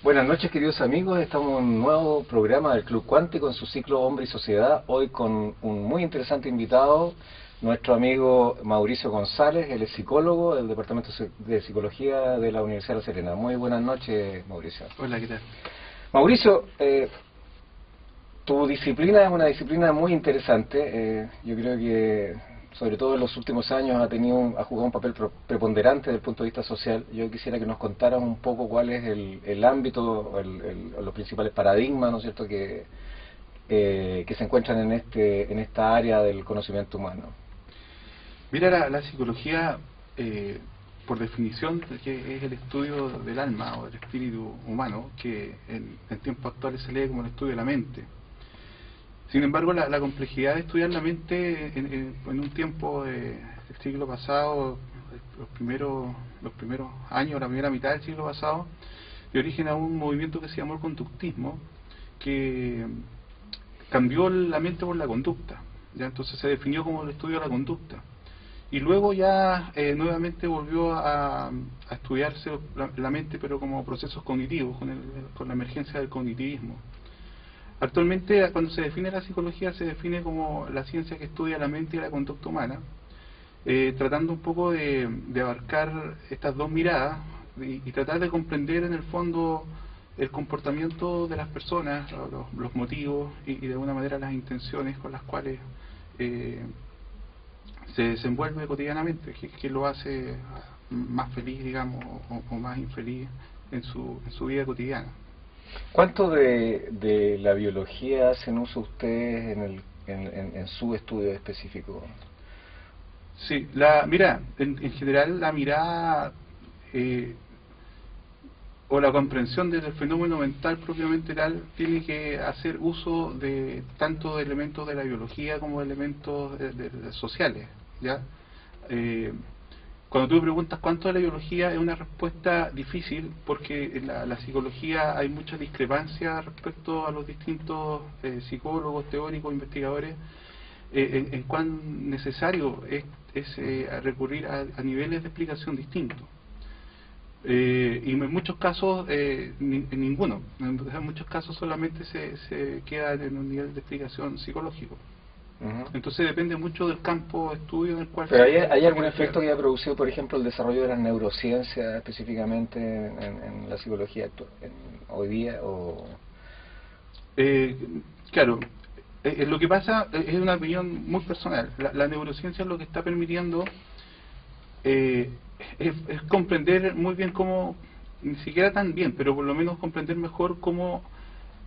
Buenas noches, queridos amigos. Estamos en un nuevo programa del Club Cuántico en su ciclo Hombre y Sociedad. Hoy con un muy interesante invitado, nuestro amigo Mauricio González. Él es psicólogo del Departamento de Psicología de la Universidad de La Serena. Muy buenas noches, Mauricio. Hola, ¿qué tal? Mauricio, tu disciplina es una disciplina muy interesante. Yo creo que, sobre todo en los últimos años, ha jugado un papel preponderante desde el punto de vista social. Yo quisiera que nos contaras un poco cuál es el ámbito, los principales paradigmas, ¿no es cierto?, que se encuentran en esta área del conocimiento humano. Mira, la psicología, por definición, que es el estudio del alma o del espíritu humano, que en tiempos actuales se lee como el estudio de la mente. Sin embargo, la complejidad de estudiar la mente en un tiempo del siglo pasado, los primeros años, la primera mitad del siglo pasado, dio origen a un movimiento que se llamó el conductismo, que cambió la mente por la conducta. ¿Ya? Entonces se definió como el estudio de la conducta. Y luego ya nuevamente volvió a estudiarse la mente, pero como procesos cognitivos, con la emergencia del cognitivismo. Actualmente, cuando se define la psicología, se define como la ciencia que estudia la mente y la conducta humana, tratando un poco de abarcar estas dos miradas y tratar de comprender en el fondo el comportamiento de las personas, los motivos y de alguna manera las intenciones con las cuales se desenvuelve cotidianamente, que lo hace más feliz, digamos, o más infeliz en su vida cotidiana. ¿Cuánto de la biología hacen uso ustedes en su estudio específico? Sí, mira, en general la mirada o la comprensión del fenómeno mental propiamente tal tiene que hacer uso de tanto de elementos de la biología como de elementos sociales, ¿ya? Cuando tú me preguntas cuánto de la biología, es una respuesta difícil, porque en la psicología hay mucha discrepancia respecto a los distintos psicólogos, teóricos, investigadores, en cuán necesario es recurrir a niveles de explicación distintos. Y en muchos casos ninguno. En muchos casos solamente se queda en un nivel de explicación psicológico. Entonces depende mucho del campo de estudio en el cual... ¿Pero hay algún efecto que haya producido, por ejemplo, el desarrollo de las neurociencias específicamente en la psicología hoy día? Claro, lo que pasa es una opinión muy personal. La neurociencia lo que está permitiendo es comprender muy bien cómo, ni siquiera tan bien, pero por lo menos comprender mejor cómo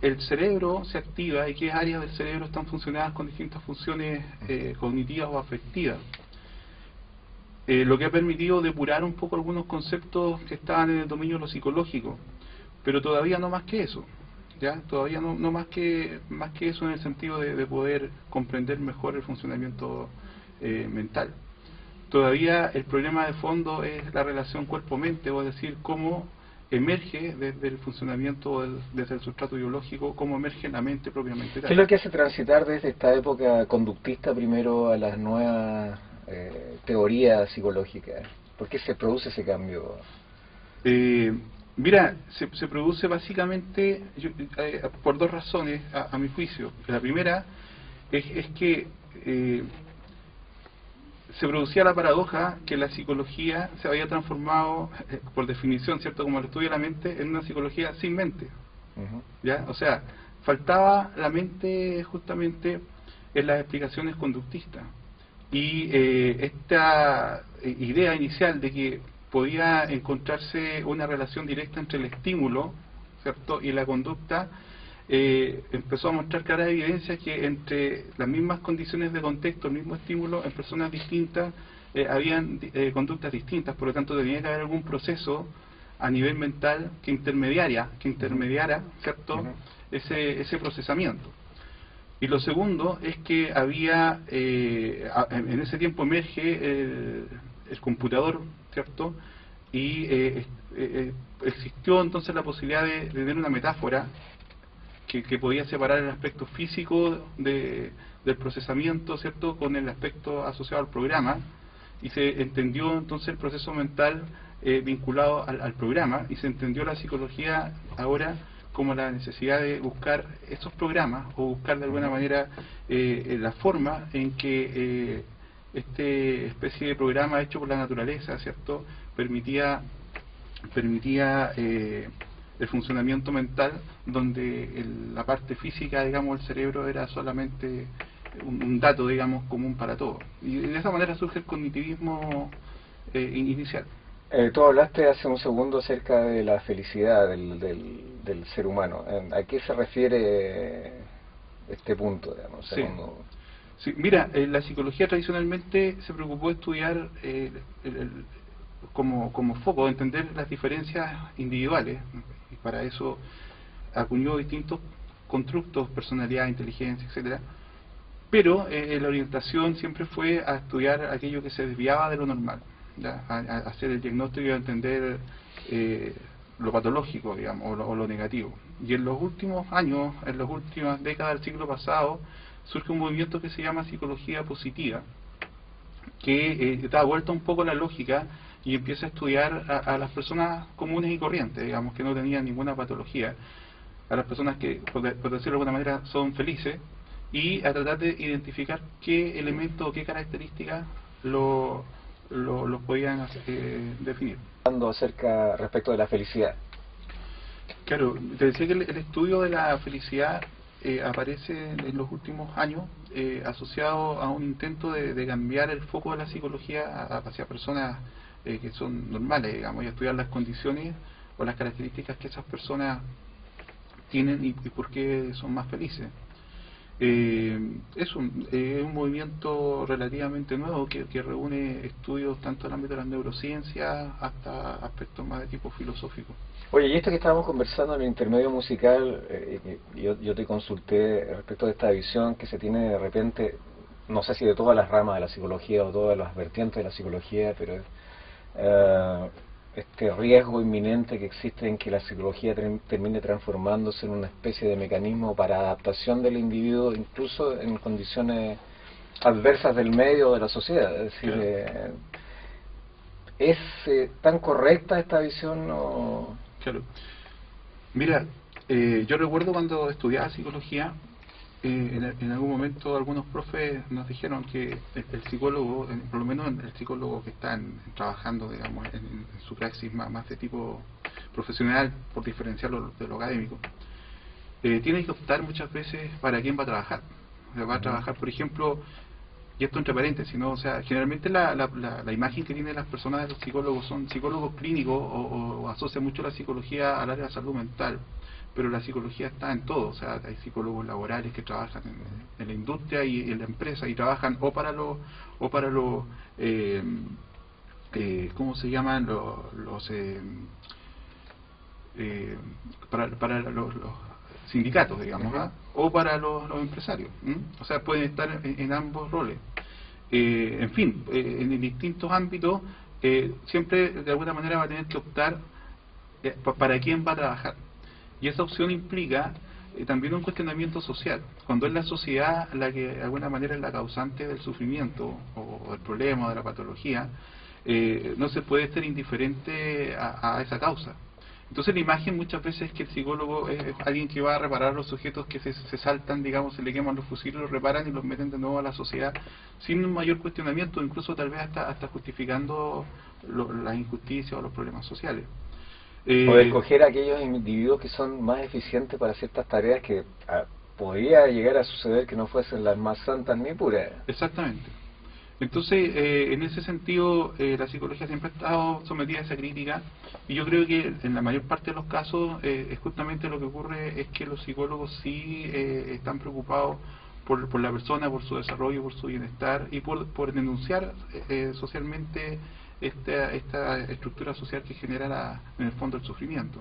el cerebro se activa y qué áreas del cerebro están funcionadas con distintas funciones cognitivas o afectivas. Lo que ha permitido depurar un poco algunos conceptos que estaban en el dominio de lo psicológico, pero todavía no más que eso. ¿Ya? Todavía no más que eso, en el sentido de poder comprender mejor el funcionamiento mental. Todavía el problema de fondo es la relación cuerpo-mente, o es decir, cómo emerge desde el funcionamiento, desde el sustrato biológico, cómo emerge la mente propiamente tal. ¿Qué es lo que hace transitar desde esta época conductista primero a las nuevas teorías psicológicas? ¿Por qué se produce ese cambio? Mira, se produce básicamente por dos razones, a mi juicio. La primera es que se producía la paradoja que la psicología se había transformado, por definición, ¿cierto?, como el estudio de la mente, en una psicología sin mente. ¿Ya? O sea, faltaba la mente justamente en las explicaciones conductistas. Y esta idea inicial de que podía encontrarse una relación directa entre el estímulo, ¿cierto?, y la conducta, empezó a mostrar claras evidencias que entre las mismas condiciones de contexto, el mismo estímulo, en personas distintas habían conductas distintas. Por lo tanto, tenía que haber algún proceso a nivel mental que intermediara, ¿cierto?, ese procesamiento. Y lo segundo es que había, en ese tiempo emerge el computador, ¿cierto?, y existió entonces la posibilidad de tener una metáfora que podía separar el aspecto físico del procesamiento, ¿cierto?, con el aspecto asociado al programa, y se entendió entonces el proceso mental vinculado al programa, y se entendió la psicología ahora como la necesidad de buscar esos programas o buscar de alguna manera la forma en que este especie de programa hecho por la naturaleza, ¿cierto?, permitía el funcionamiento mental, donde la parte física, digamos, del cerebro era solamente un dato, digamos, común para todos. Y de esa manera surge el cognitivismo inicial. Tú hablaste hace un segundo acerca de la felicidad del ser humano. ¿A qué se refiere este punto, digamos? Sí. Sí, mira, la psicología tradicionalmente se preocupó de estudiar como foco, de entender las diferencias individuales, y para eso acuñó distintos constructos, personalidad, inteligencia, etcétera. Pero la orientación siempre fue a estudiar aquello que se desviaba de lo normal, ¿ya? A hacer el diagnóstico y a entender lo patológico, digamos, o lo negativo. Y en los últimos años, en las últimas décadas del siglo pasado, surge un movimiento que se llama psicología positiva, que da vuelta un poco la lógica y empieza a estudiar a las personas comunes y corrientes, digamos, que no tenían ninguna patología, a las personas que, por decirlo de alguna manera, son felices, y a tratar de identificar qué elementos o qué características los podían definir. Hablando acerca respecto de la felicidad. Claro, te decía que el estudio de la felicidad aparece en los últimos años asociado a un intento de cambiar el foco de la psicología hacia personas que son normales, digamos, y estudiar las condiciones o las características que esas personas tienen y por qué son más felices. Es un movimiento relativamente nuevo que reúne estudios tanto en el ámbito de las neurociencias hasta aspectos más de tipo filosófico. Oye, y esto que estábamos conversando en el intermedio musical, yo te consulté respecto de esta visión que se tiene de repente, no sé si de todas las ramas de la psicología o todas las vertientes de la psicología, pero este riesgo inminente que existe en que la psicología termine transformándose en una especie de mecanismo para adaptación del individuo, incluso en condiciones adversas del medio o de la sociedad. Es decir, claro. ¿Es tan correcta esta visión? ¿O? Claro. Mira, yo recuerdo cuando estudiaba psicología, en algún momento algunos profes nos dijeron que el psicólogo, por lo menos el psicólogo que está trabajando, digamos, en su praxis más de tipo profesional, por diferenciarlo de lo académico, tiene que optar muchas veces para quién va a trabajar. O sea, va a trabajar, por ejemplo, y esto entre paréntesis, ¿no? O sea, generalmente la imagen que tienen las personas de los psicólogos son psicólogos clínicos o asocian mucho la psicología al área de salud mental, pero la psicología está en todo. O sea, hay psicólogos laborales que trabajan en la industria y en la empresa y trabajan o para los ¿cómo se llaman? Para los sindicatos, digamos, ¿eh? O para los empresarios. O sea, pueden estar en ambos roles. En fin, en distintos ámbitos, siempre de alguna manera va a tener que optar para quién va a trabajar. Y esa opción implica también un cuestionamiento social. Cuando es la sociedad la que de alguna manera es la causante del sufrimiento o del problema o de la patología, no se puede ser indiferente a esa causa. Entonces la imagen muchas veces es que el psicólogo es alguien que va a reparar los sujetos que se saltan, digamos, se le queman los fusiles, los reparan y los meten de nuevo a la sociedad sin un mayor cuestionamiento, incluso tal vez hasta justificando las injusticias o los problemas sociales. O escoger a aquellos individuos que son más eficientes para ciertas tareas que podría llegar a suceder que no fuesen las más santas ni puras. Exactamente. Entonces, en ese sentido, la psicología siempre ha estado sometida a esa crítica, y yo creo que en la mayor parte de los casos es justamente lo que ocurre es que los psicólogos sí están preocupados por la persona, por su desarrollo, por su bienestar y por denunciar socialmente esta estructura social que genera en el fondo el sufrimiento.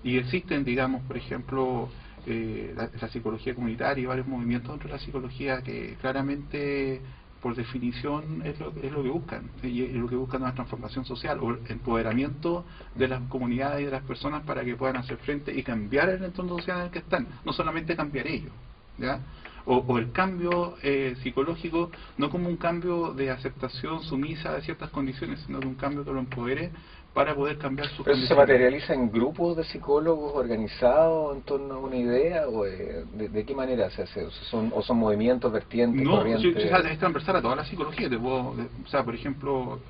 Y existen, digamos, por ejemplo, la psicología comunitaria y varios movimientos dentro de la psicología que claramente, por definición, es lo que buscan, y lo que buscan es una transformación social o el empoderamiento de las comunidades y de las personas para que puedan hacer frente y cambiar el entorno social en el que están, no solamente cambiar ellos, ¿ya? o el cambio psicológico no como un cambio de aceptación sumisa de ciertas condiciones, sino de un cambio que lo empodere para poder cambiar sus ¿Pero eso se condiciones. materializa en grupos de psicólogos organizados en torno a una idea? ¿O de qué manera se hace? ¿O son movimientos, vertientes, No, sí, corrientes? o sea, es transversal a toda la psicología. O sea, por ejemplo,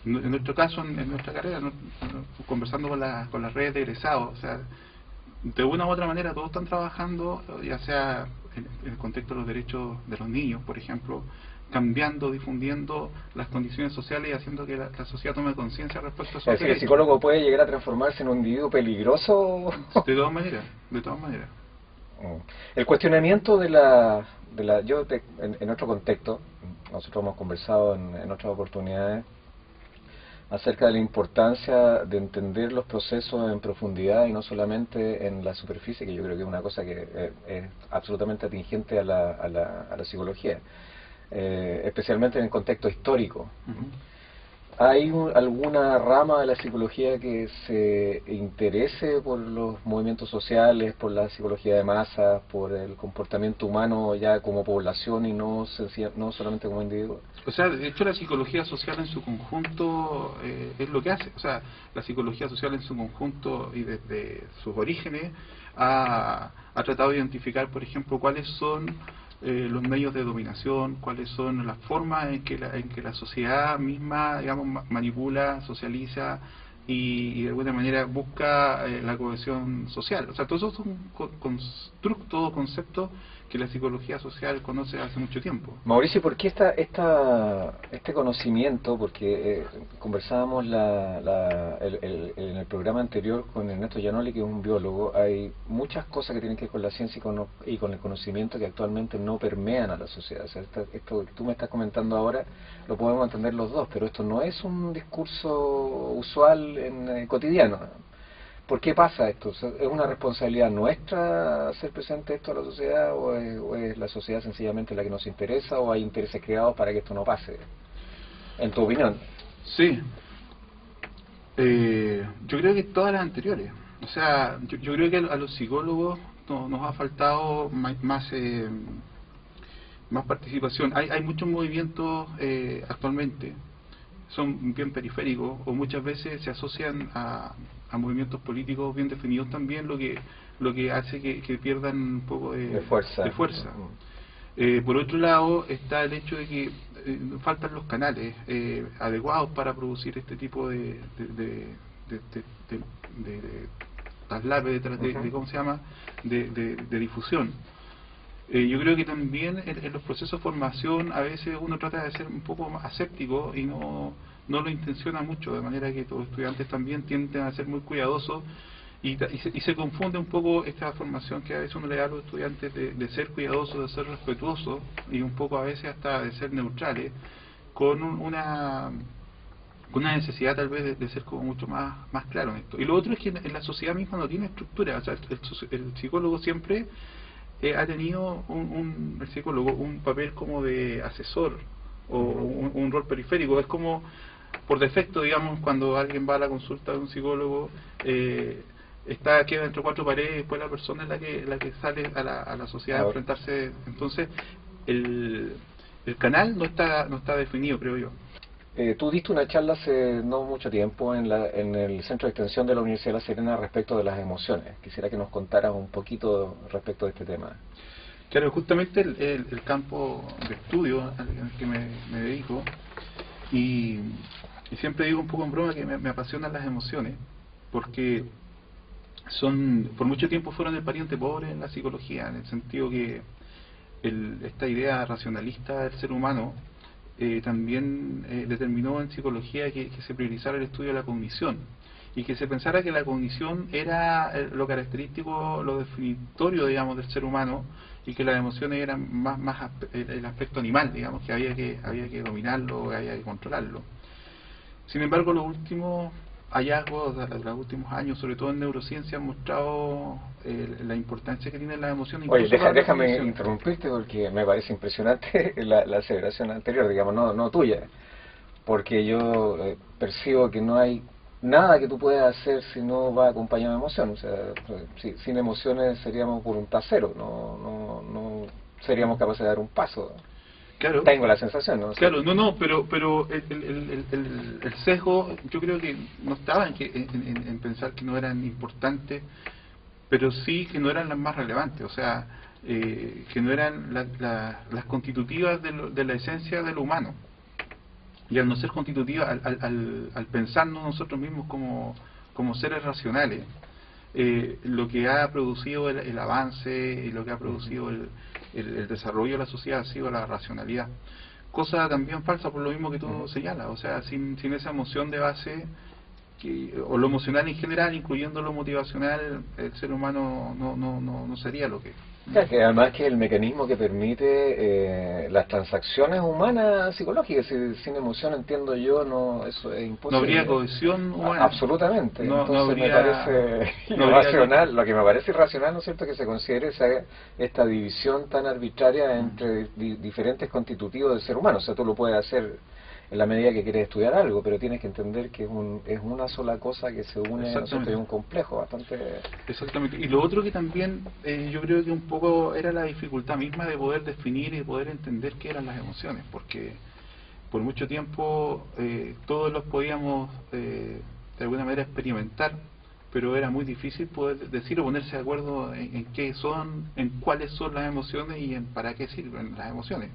en nuestro caso, en nuestra carrera, conversando con las redes de egresados, o sea, de una u otra manera todos están trabajando, ya sea en el contexto de los derechos de los niños, por ejemplo, cambiando, difundiendo las condiciones sociales y haciendo que la sociedad tome conciencia respecto a Es sus decir, el derechos. psicólogo puede llegar a transformarse en un individuo peligroso. De todas maneras, de todas maneras. El cuestionamiento en otro contexto, nosotros hemos conversado en otras oportunidades acerca de la importancia de entender los procesos en profundidad y no solamente en la superficie, que yo creo que es una cosa que es absolutamente atingente a la psicología, especialmente en el contexto histórico. ¿Hay alguna rama de la psicología que se interese por los movimientos sociales, por la psicología de masas, por el comportamiento humano ya como población y no solamente como individuo? O sea, de hecho la psicología social en su conjunto es lo que hace. O sea, la psicología social en su conjunto y desde sus orígenes ha tratado de identificar, por ejemplo, cuáles son los medios de dominación, cuáles son las formas en que la sociedad misma, digamos, manipula, socializa y de alguna manera busca la cohesión social. O sea, todos esos son constructos, conceptos que la psicología social conoce hace mucho tiempo. Mauricio, ¿por qué este conocimiento? Porque conversábamos en el programa anterior con Ernesto Gianoli, que es un biólogo. Hay muchas cosas que tienen que ver con la ciencia y con el conocimiento que actualmente no permean a la sociedad. O sea, esto que tú me estás comentando ahora lo podemos entender los dos, pero esto no es un discurso usual cotidiano. ¿Por qué pasa esto? ¿Es una responsabilidad nuestra hacer presente esto a la sociedad o es la sociedad sencillamente la que nos interesa o hay intereses creados para que esto no pase? En tu opinión. Sí. Yo creo que todas las anteriores. O sea, yo creo que a los psicólogos nos ha faltado más participación. Hay muchos movimientos actualmente, son bien periféricos o muchas veces se asocian a movimientos políticos bien definidos también, lo que hace que pierdan un poco de fuerza. Por otro lado está el hecho de que faltan los canales adecuados para producir este tipo de traslape, de ¿cómo se llama?, de difusión. Yo creo que también en los procesos de formación a veces uno trata de ser un poco más aséptico y no lo intenciona mucho, de manera que los estudiantes también tienden a ser muy cuidadosos y se confunde un poco esta formación que a veces uno le da a los estudiantes de ser cuidadosos, de ser respetuosos y un poco a veces hasta de ser neutrales, con una necesidad tal vez de ser como mucho más claro en esto. Y lo otro es que en la sociedad misma no tiene estructura. O sea, el psicólogo siempre ha tenido el psicólogo un papel como de asesor o un rol periférico. Es como por defecto, digamos, cuando alguien va a la consulta de un psicólogo, queda entre cuatro paredes y después la persona es la que sale a la sociedad a enfrentarse. Entonces el canal no está definido, creo yo. Tú diste una charla hace no mucho tiempo en el Centro de Extensión de la Universidad de La Serena respecto de las emociones. Quisiera que nos contaras un poquito respecto de este tema. Claro, justamente el campo de estudio al que me dedico, y siempre digo un poco en broma que me apasionan las emociones, porque por mucho tiempo fueron el pariente pobre en la psicología, en el sentido que esta idea racionalista del ser humano también determinó en psicología que se priorizara el estudio de la cognición y que se pensara que la cognición era lo característico, lo definitorio, digamos, del ser humano, y que las emociones eran más el aspecto animal, digamos, que había que dominarlo, que había que controlarlo. Sin embargo, los últimos hallazgos de los últimos años, sobre todo en neurociencia, han mostrado la importancia que tienen las emociones. Oye, déjame interrumpirte porque me parece impresionante la aseveración anterior, digamos, no tuya, porque yo percibo que no hay nada que tú puedas hacer si no va acompañado de emoción. O sea, sin emociones seríamos voluntad cero, no seríamos capaces de dar un paso. Claro. Tengo la sensación, ¿no? Claro, pero el sesgo yo creo que no estaba en pensar que no eran importantes, pero sí que no eran las más relevantes, o sea, que no eran las constitutivas de la esencia de lo humano. Y al no ser constitutivas, al pensarnos nosotros mismos como seres racionales, lo que ha producido el avance y lo que ha producido el desarrollo de la sociedad ha sido la racionalidad. Cosa también falsa por lo mismo que tú señalas, o sea, sin esa emoción de base, o lo emocional en general, incluyendo lo motivacional, el ser humano no sería lo que es. Claro, que además que el mecanismo que permite las transacciones humanas psicológicas, sin emoción, entiendo yo, no, eso es imposible. No habría cohesión humana. Absolutamente. Entonces me parece irracional, lo que me parece irracional, ¿no es cierto?, que se considere esta división tan arbitraria entre diferentes constitutivos del ser humano. O sea, tú lo puedes hacer en la medida que quieres estudiar algo, pero tienes que entender que es una sola cosa que se une, ¿no es cierto?, y un complejo bastante... Exactamente. Y lo otro que también yo creo que un poco era la dificultad misma de poder definir y poder entender qué eran las emociones, porque por mucho tiempo todos los podíamos de alguna manera experimentar, pero era muy difícil poder decir o ponerse de acuerdo en qué son, en cuáles son las emociones y en para qué sirven las emociones.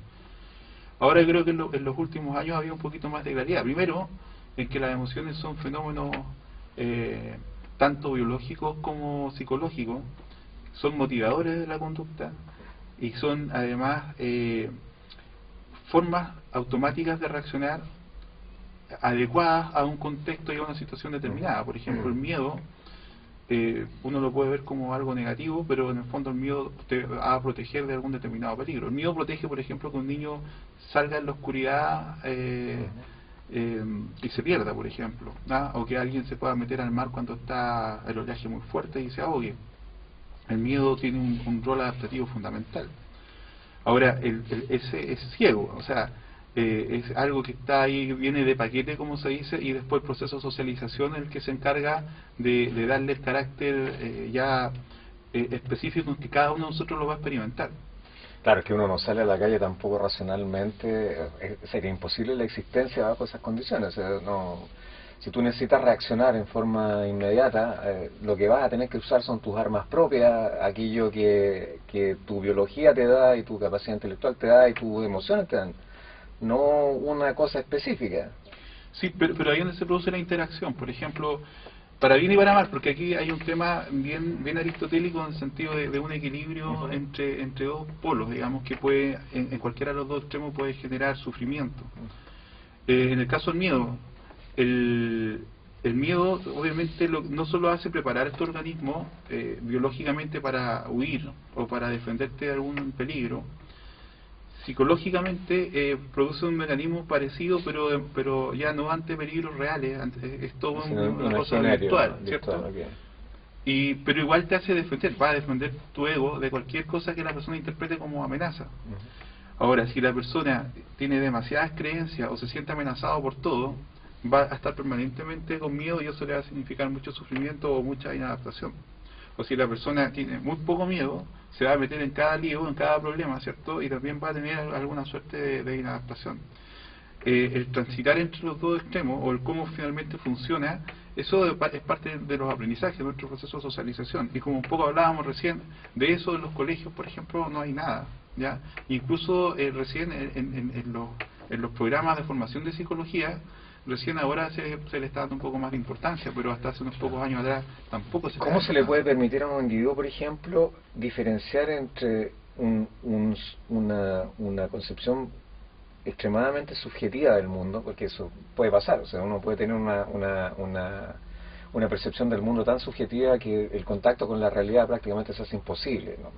Ahora creo que en los últimos años había un poquito más de claridad. Primero, en que las emociones son fenómenos tanto biológicos como psicológicos, son motivadores de la conducta y son además formas automáticas de reaccionar adecuadas a un contexto y a una situación determinada. Por ejemplo, el miedo, uno lo puede ver como algo negativo, pero en el fondo el miedo te va a proteger de algún determinado peligro. El miedo protege, por ejemplo, que un niño salga en la oscuridad y se pierda, por ejemplo, ¿no? O que alguien se pueda meter al mar cuando está el oleaje muy fuerte y se ahogue. El miedo tiene un rol adaptativo fundamental. Ahora, ese es ciego, o sea, es algo que está ahí, viene de paquete, como se dice, y después el proceso de socialización es el que se encarga de darle el carácter específico en que cada uno de nosotros lo va a experimentar. Claro, es que uno no sale a la calle tampoco racionalmente, sería imposible la existencia bajo esas condiciones. O sea, si tú necesitas reaccionar en forma inmediata, lo que vas a tener que usar son tus armas propias, aquello que tu biología te da y tu capacidad intelectual te da y tus emociones te dan, no una cosa específica. Sí, pero ahí donde se produce la interacción, por ejemplo, para bien y para mal, porque aquí hay un tema bien aristotélico en el sentido de un equilibrio entre dos polos, digamos, que puede en cualquiera de los dos extremos puede generar sufrimiento. En el caso del miedo, el miedo obviamente no solo hace preparar este organismo biológicamente para huir o para defenderte de algún peligro, psicológicamente produce un mecanismo parecido, pero ya no ante peligros reales, es todo una cosa virtual, ¿cierto? Okay. Pero igual te hace defender, va a defender tu ego de cualquier cosa que la persona interprete como amenaza. Ahora, si la persona tiene demasiadas creencias o se siente amenazado por todo, va a estar permanentemente con miedo y eso le va a significar mucho sufrimiento o mucha inadaptación. O si la persona tiene muy poco miedo, se va a meter en cada lío, en cada problema, ¿cierto? Y también va a tener alguna suerte de inadaptación. El transitar entre los dos extremos, o el cómo finalmente funciona, eso es parte de los aprendizajes, de nuestro proceso de socialización. Y como un poco hablábamos recién, de eso en los colegios, por ejemplo, no hay nada, ¿ya? Incluso recién en los programas de formación de psicología, recién ahora se le está dando un poco más de importancia, pero hasta hace unos pocos años atrás tampoco se... ¿Cómo se le puede permitir a un individuo, por ejemplo, diferenciar entre una concepción extremadamente subjetiva del mundo? Porque eso puede pasar, o sea, uno puede tener una percepción del mundo tan subjetiva que el contacto con la realidad prácticamente se hace imposible, ¿no?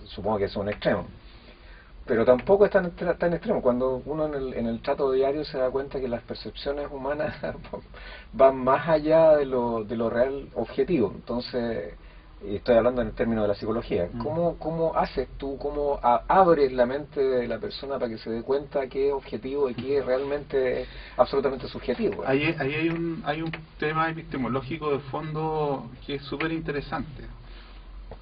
Supongo que eso es un extremo. Pero tampoco es tan extremo. Cuando uno en el trato diario se da cuenta que las percepciones humanas van más allá de lo real objetivo. Entonces, estoy hablando en el término de la psicología. ¿Cómo haces tú, cómo abres la mente de la persona para que se dé cuenta qué es objetivo y qué es realmente absolutamente subjetivo? Ahí hay un tema epistemológico de fondo que es súper interesante.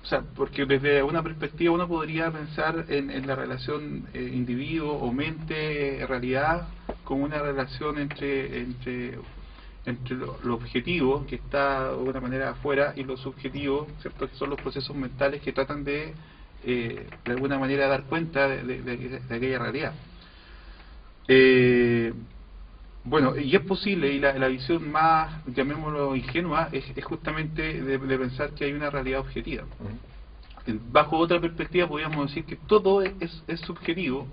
O sea, porque desde una perspectiva uno podría pensar en la relación individuo o mente-realidad como una relación entre lo objetivo, que está de alguna manera afuera, y lo subjetivo, ¿cierto?, que son los procesos mentales que tratan de alguna manera dar cuenta de aquella realidad. Bueno, y es posible, y la visión más, llamémoslo ingenua, es justamente de pensar que hay una realidad objetiva. Bajo otra perspectiva podríamos decir que todo es subjetivo,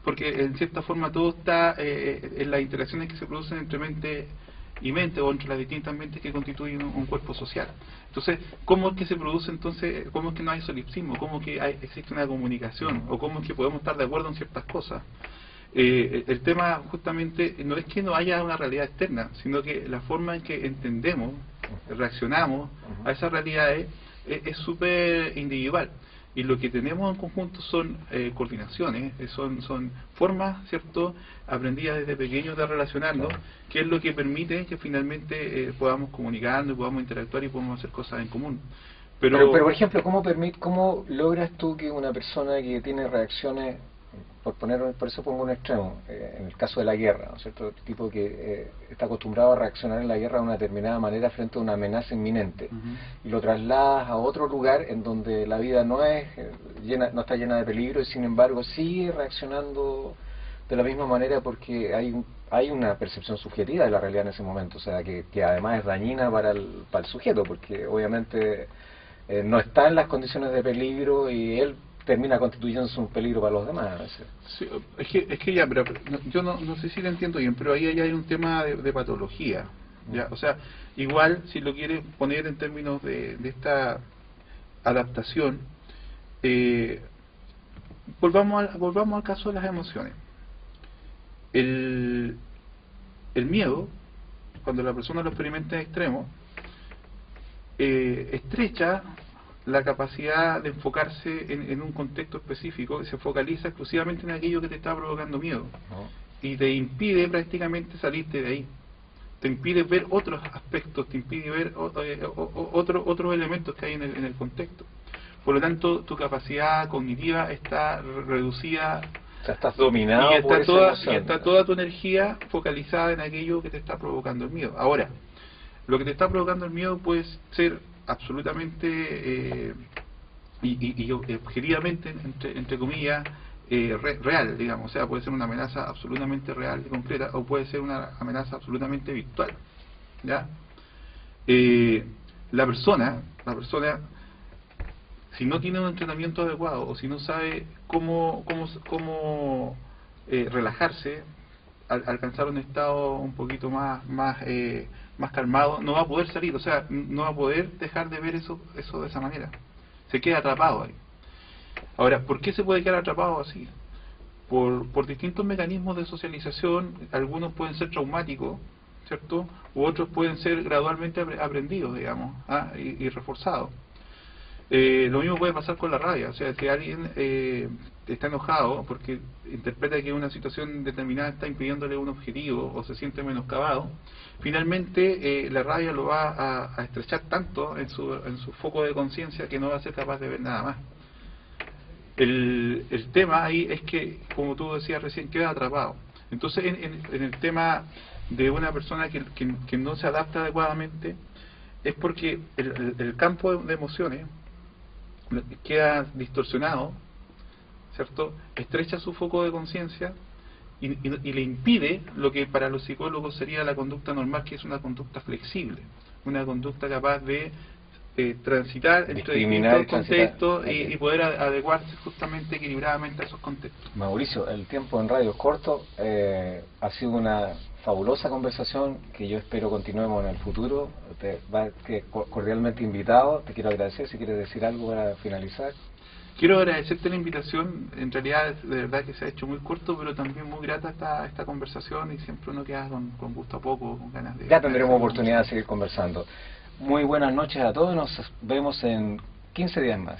porque en cierta forma todo está en las interacciones que se producen entre mente y mente, o entre las distintas mentes que constituyen un cuerpo social. Entonces, ¿cómo es que se produce entonces, cómo es que no hay solipsismo, cómo es que existe una comunicación, o cómo es que podemos estar de acuerdo en ciertas cosas? El tema justamente no es que no haya una realidad externa, sino que la forma en que entendemos, reaccionamos a esas realidades es súper individual. Y lo que tenemos en conjunto son coordinaciones, son formas, ¿cierto?, aprendidas desde pequeños de relacionarnos, que es lo que permite que finalmente podamos comunicarnos, podamos interactuar y podamos hacer cosas en común. Pero por ejemplo, ¿cómo logras tú que una persona que tiene reacciones, por eso pongo un extremo, en el caso de la guerra, ¿no es cierto?, el tipo que está acostumbrado a reaccionar en la guerra de una determinada manera frente a una amenaza inminente, y lo trasladas a otro lugar en donde la vida no está llena de peligro, y sin embargo sigue reaccionando de la misma manera porque hay una percepción subjetiva de la realidad en ese momento, o sea, que además es dañina para el sujeto, porque obviamente no está en las condiciones de peligro y él termina constituyéndose un peligro para los demás. Sí, es que ya, pero yo no sé si lo entiendo bien, pero ahí hay un tema de patología, ¿ya? O sea, igual si lo quieres poner en términos de esta adaptación, volvamos al caso de las emociones. El miedo, cuando la persona lo experimenta en extremo, estrecha la capacidad de enfocarse en un contexto específico, que se focaliza exclusivamente en aquello que te está provocando miedo, y te impide prácticamente salirte de ahí, te impide ver otros aspectos, te impide ver otros elementos que hay en el contexto. Por lo tanto, tu capacidad cognitiva está reducida, o sea, estás dominado y por esa emoción. Y está toda tu energía focalizada en aquello que te está provocando el miedo. Ahora, lo que te está provocando el miedo puede ser absolutamente y objetivamente, entre comillas, real, digamos. O sea, puede ser una amenaza absolutamente real y concreta, o puede ser una amenaza absolutamente virtual, ¿ya? La persona, si no tiene un entrenamiento adecuado, o si no sabe cómo relajarse, alcanzar un estado un poquito más calmado, no va a poder salir, o sea, no va a poder dejar de ver eso de esa manera. Se queda atrapado ahí. Ahora, ¿por qué se puede quedar atrapado así? Por distintos mecanismos de socialización. Algunos pueden ser traumáticos, ¿cierto?, u otros pueden ser gradualmente aprendidos, digamos, y reforzados. Lo mismo puede pasar con la rabia. O sea, si alguien está enojado porque interpreta que una situación determinada está impidiéndole un objetivo, o se siente menoscabado, finalmente la rabia lo va a estrechar tanto en su foco de conciencia que no va a ser capaz de ver nada más. El tema ahí es que, como tú decías recién, queda atrapado. Entonces, en el tema de una persona que no se adapta adecuadamente, es porque el campo de emociones queda distorsionado, ¿cierto?, estrecha su foco de conciencia y le impide lo que para los psicólogos sería la conducta normal, que es una conducta flexible, una conducta capaz de transitar entre distintos contextos y poder adecuarse justamente equilibradamente a esos contextos. Mauricio, el tiempo en radio es corto, ha sido una fabulosa conversación que yo espero continuemos en el futuro. Cordialmente invitado, te quiero agradecer. Si quieres decir algo para finalizar. Quiero agradecerte la invitación. En realidad, de verdad que se ha hecho muy corto, pero también muy grata esta conversación, y siempre uno queda con gusto a poco, con ganas de... Ya tendremos oportunidad de seguir conversando. Muy buenas noches a todos, nos vemos en 15 días más.